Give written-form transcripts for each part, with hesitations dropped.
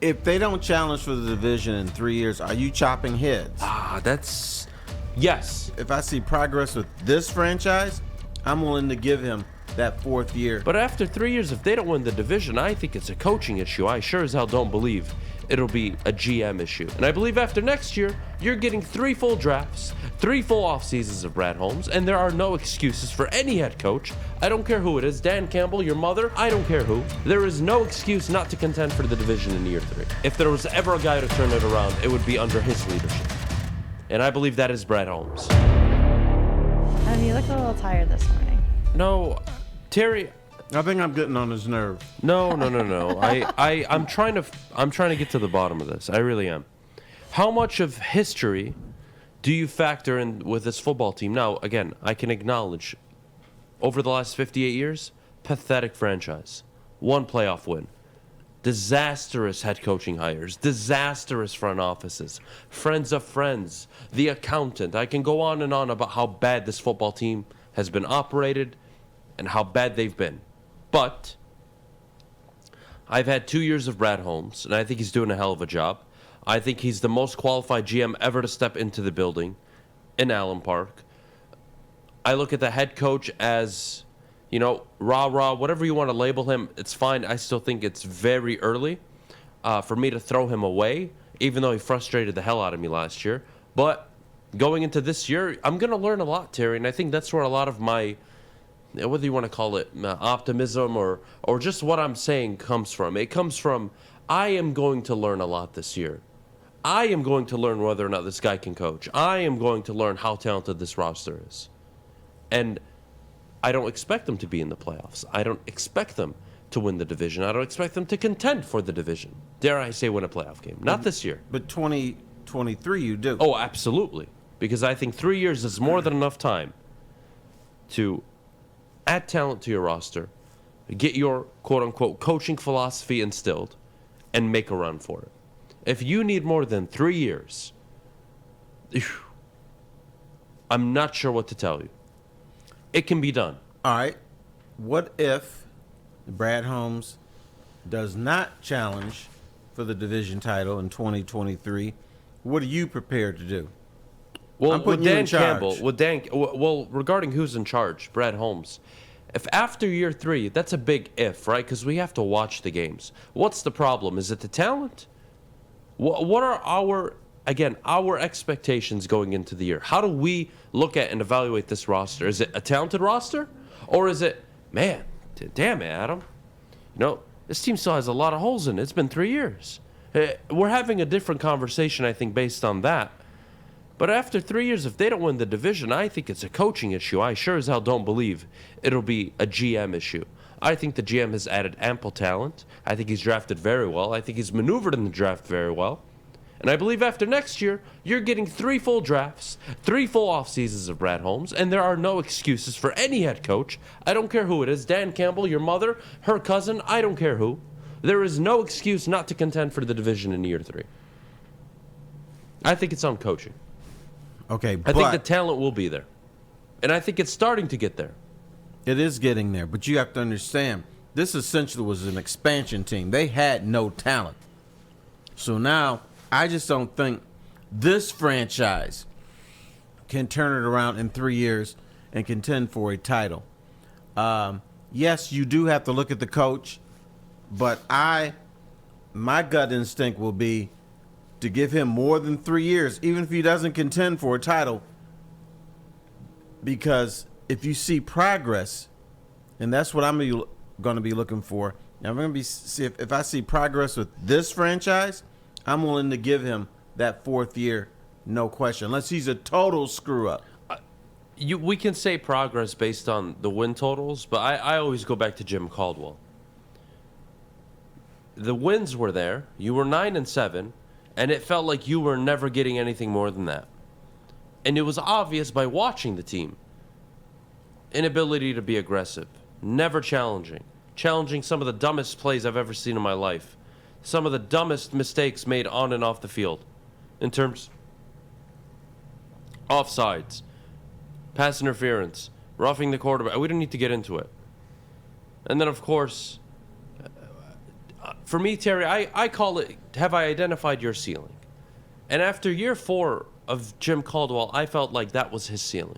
If they don't challenge for the division in 3 years, are you chopping heads? That's... Yes. If I see progress with this franchise, I'm willing to give him that 4th year. But after 3 years, if they don't win the division, I think it's a coaching issue. I sure as hell don't believe it'll be a GM issue. And I believe after next year, you're getting 3 full drafts, 3 full off seasons of Brad Holmes, and there are no excuses for any head coach. I don't care who it is, Dan Campbell, your mother, I don't care who. There is no excuse not to contend for the division in year 3. If there was ever a guy to turn it around, it would be under his leadership. And I believe that is Brad Holmes. You look a little tired this morning. No, Terry... I think I'm getting on his nerve. No. I'm trying to get to the bottom of this. I really am. How much of history do you factor in with this football team? Now, again, I can acknowledge over the last 58 years, pathetic franchise. 1 playoff win. Disastrous head coaching hires. Disastrous front offices. Friends of friends. The accountant. I can go on and on about how bad this football team has been operated and how bad they've been. But I've had 2 years of Brad Holmes, and I think he's doing a hell of a job. I think he's the most qualified GM ever to step into the building in Allen Park. I look at the head coach as, rah-rah, whatever you want to label him, it's fine. I still think it's very early for me to throw him away, even though he frustrated the hell out of me last year. But going into this year, I'm going to learn a lot, Terry, and I think that's where a lot of my... whether you want to call it optimism or just what I'm saying comes from. It comes from, I am going to learn a lot this year. I am going to learn whether or not this guy can coach. I am going to learn how talented this roster is. And I don't expect them to be in the playoffs. I don't expect them to win the division. I don't expect them to contend for the division. Dare I say win a playoff game. Not this year. But 2023 you do. Oh, absolutely. Because I think 3 years is more than enough time to... add talent to your roster, get your quote-unquote coaching philosophy instilled, and make a run for it. If you need more than 3 years, I'm not sure what to tell you. It can be done. All right. What if Brad Holmes does not challenge for the division title in 2023? What are you prepared to do? Well, I'm putting with you Dan in charge. Campbell, regarding who's in charge, Brad Holmes, if after year 3, that's a big if, right? Because we have to watch the games. What's the problem? Is it the talent? What are our expectations going into the year? How do we look at and evaluate this roster? Is it a talented roster? Or is it, man, damn it, Adam. This team still has a lot of holes in it. It's been 3 years. We're having a different conversation, I think, based on that. But after 3 years, if they don't win the division, I think it's a coaching issue. I sure as hell don't believe it'll be a GM issue. I think the GM has added ample talent. I think he's drafted very well. I think he's maneuvered in the draft very well. And I believe after next year, you're getting 3 full drafts, 3 full off seasons of Brad Holmes, and there are no excuses for any head coach. I don't care who it is. Dan Campbell, your mother, her cousin, I don't care who. There is no excuse not to contend for the division in year 3. I think it's on coaching. Okay, I think the talent will be there. And I think it's starting to get there. It is getting there, but you have to understand, this essentially was an expansion team. They had no talent. So now, I just don't think this franchise can turn it around in 3 years and contend for a title. Yes, you do have to look at the coach, but my gut instinct will be to give him more than 3 years, even if he doesn't contend for a title. Because if you see progress, and that's what I'm going to be looking for. Now, I'm going to see if I see progress with this franchise, I'm willing to give him that 4th year, no question, unless he's a total screw up. We can say progress based on the win totals, but I always go back to Jim Caldwell. The wins were there. You were 9-7, and it felt like you were never getting anything more than that. And it was obvious by watching the team. Inability to be aggressive, never challenging some of the dumbest plays I've ever seen in my life, some of the dumbest mistakes made on and off the field, in terms offsides, pass interference, roughing the quarterback. We don't need to get into it. And then, of course, for me, Terry, I call it, have I identified your ceiling? And after year 4 of Jim Caldwell, I felt like that was his ceiling.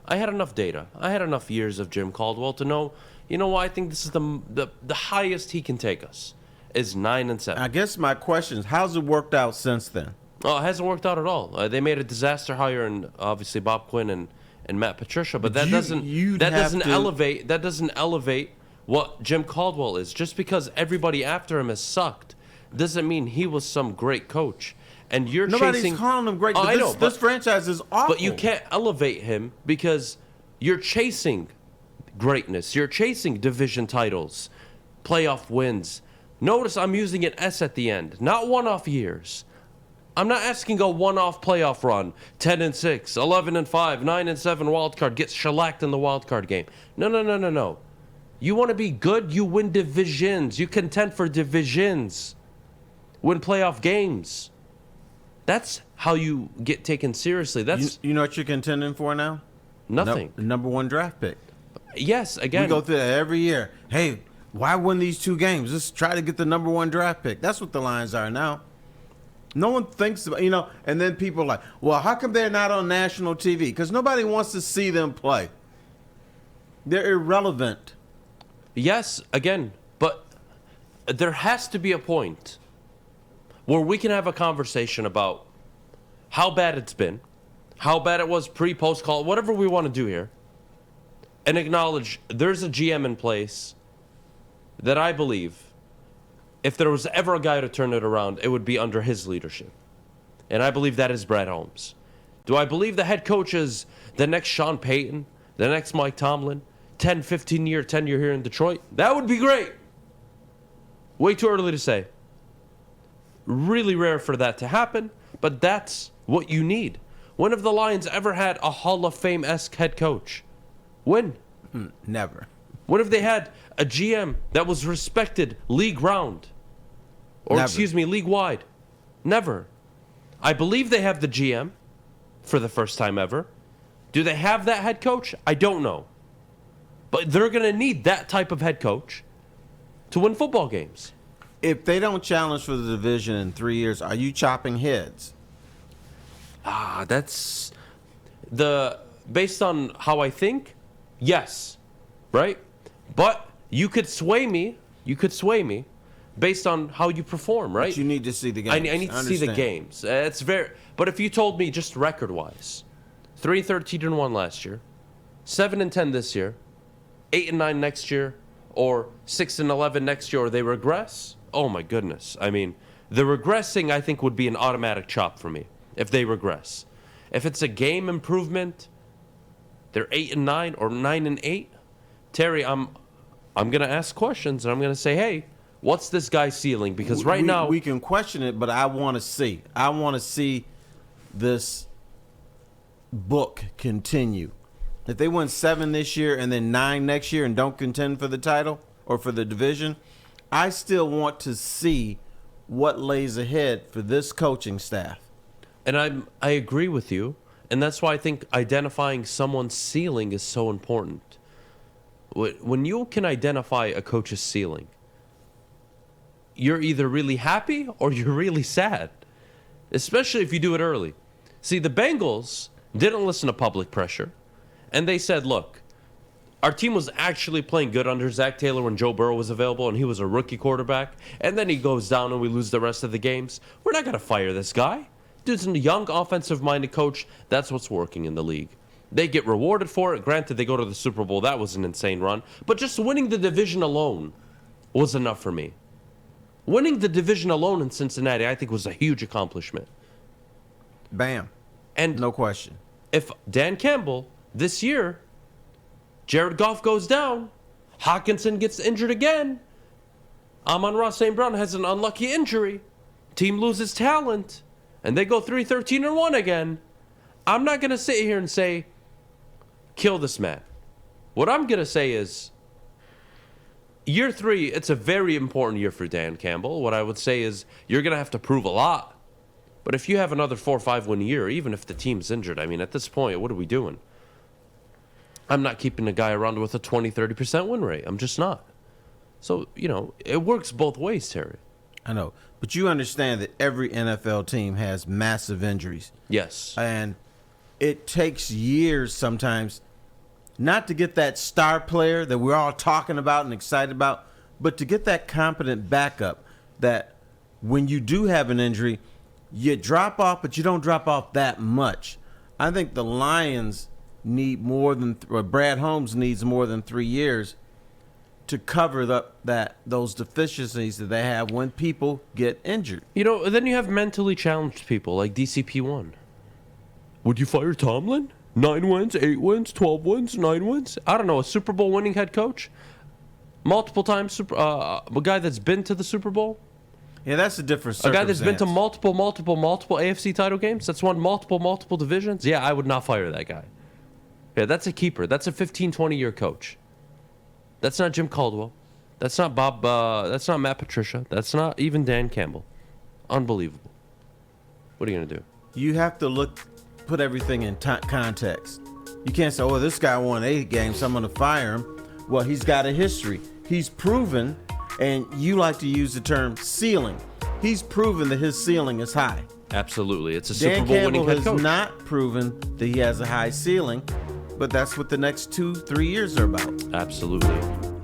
I had enough data. I had enough years of Jim Caldwell to know, you know what, I think this is the highest he can take us is 9-7. I guess my question is, how's it worked out since then? Oh, it hasn't worked out at all. They made a disaster hire in obviously Bob Quinn and Matt Patricia, but that doesn't elevate what Jim Caldwell is. Just because everybody after him has sucked doesn't mean he was some great coach. And you're Nobody's chasing. calling him great. Oh, But I know, this franchise is awful. but you can't elevate him because you're chasing greatness. You're chasing division titles, playoff wins. Notice I'm using an S at the end, not one-off years. I'm not asking a one-off playoff run, 10-6, 11-5, 9-7 wild card, gets shellacked in the wild card game. No. You want to be good, you win divisions. You contend for divisions. Win playoff games. That's how you get taken seriously. That's you know what you're contending for now? nothing. The number 1 draft pick. Yes, again. We go through that every year. Hey, why win these 2 games? Just try to get the number 1 draft pick. That's what the Lions are now. No one thinks about, and then people are like, well, how come they're not on national TV? Because nobody wants to see them play. They're irrelevant. Yes, again, but there has to be a point where we can have a conversation about how bad it's been, how bad it was pre, post call, whatever we want to do here, and acknowledge there's a GM in place that I believe if there was ever a guy to turn it around, it would be under his leadership. And I believe that is Brad Holmes. Do I believe the head coach is the next Sean Payton, the next Mike Tomlin, 10, 15-year tenure here in Detroit? That would be great. Way too early to say. Really rare for that to happen, but that's what you need. When have the Lions ever had a Hall of Fame-esque head coach? When? Never. When have they had a GM that was respected league round? Or, Never. league wide? Never. I believe they have the GM for the first time ever. Do they have that head coach? I don't know. But they're going to need that type of head coach to win football games. If they don't challenge for the division in 3 years, are you chopping heads? That's based on how I think, yes, right? But you could sway me based on how you perform, right? But you need to see the games. I need to see the games. But if you told me just record-wise, 3-13-1 last year, 7-10 this year, 8-9 next year, or 6-11 next year, or they regress, oh my goodness. I mean, the regressing, I think, would be an automatic chop for me if they regress. If it's a game improvement, they're 8-9 or 9-8. Terry, I'm gonna ask questions and I'm gonna say, hey, what's this guy's ceiling? Because now we can question it, but I want to see. I want to see this book continue. If they win 7 this year and then 9 next year and don't contend for the title or for the division, I still want to see what lays ahead for this coaching staff. And I agree with you, and that's why I think identifying someone's ceiling is so important. When you can identify a coach's ceiling, you're either really happy or you're really sad, especially if you do it early. See, the Bengals didn't listen to public pressure, and they said, look, our team was actually playing good under Zach Taylor when Joe Burrow was available and he was a rookie quarterback, and then he goes down and we lose the rest of the games. We're not going to fire this guy. Dude's a young offensive-minded coach. That's what's working in the league. They get rewarded for it. Granted, they go to the Super Bowl. That was an insane run. But just winning the division alone was enough for me. Winning the division alone in Cincinnati, I think, was a huge accomplishment. Bam. And no question. If Dan Campbell, this year, Jared Goff goes down, Hawkinson gets injured again, Amon-Ra St. Brown has an unlucky injury, team loses talent, and they go 3-13-1 again, I'm not going to sit here and say, kill this man. What I'm going to say is, year 3, it's a very important year for Dan Campbell. What I would say is, you're going to have to prove a lot. But if you have another 4 or 5 win year, even if the team's injured, I mean, at this point, what are we doing? I'm not keeping a guy around with a 20-30% win rate. I'm just not. So, it works both ways, Terry. I know. But you understand that every NFL team has massive injuries. Yes. And it takes years sometimes not to get that star player that we're all talking about and excited about, but to get that competent backup that when you do have an injury, you drop off, but you don't drop off that much. I think the Lions need more than, or Brad Holmes needs more than 3 years to cover those deficiencies that they have when people get injured. Then you have mentally challenged people like DCP1. Would you fire Tomlin? 9 wins, 8 wins, 12 wins, 9 wins? I don't know, a Super Bowl winning head coach? Multiple times, a guy that's been to the Super Bowl? Yeah, that's a different A circumstance. guy that's been to multiple AFC title games? That's won multiple divisions? Yeah, I would not fire that guy. Yeah, that's a keeper. That's a 15, 20-year coach. That's not Jim Caldwell. That's not Bob. That's not Matt Patricia. That's not even Dan Campbell. Unbelievable. What are you going to do? You have to put everything in context. You can't say, oh, this guy won 8 games, so I'm going to fire him. Well, he's got a history. He's proven, and you like to use the term ceiling. He's proven that his ceiling is high. Absolutely. It's a Super Dan Bowl winning Campbell head has coach. not proven that he has a high ceiling, but that's what the next 2-3 years are about. Absolutely.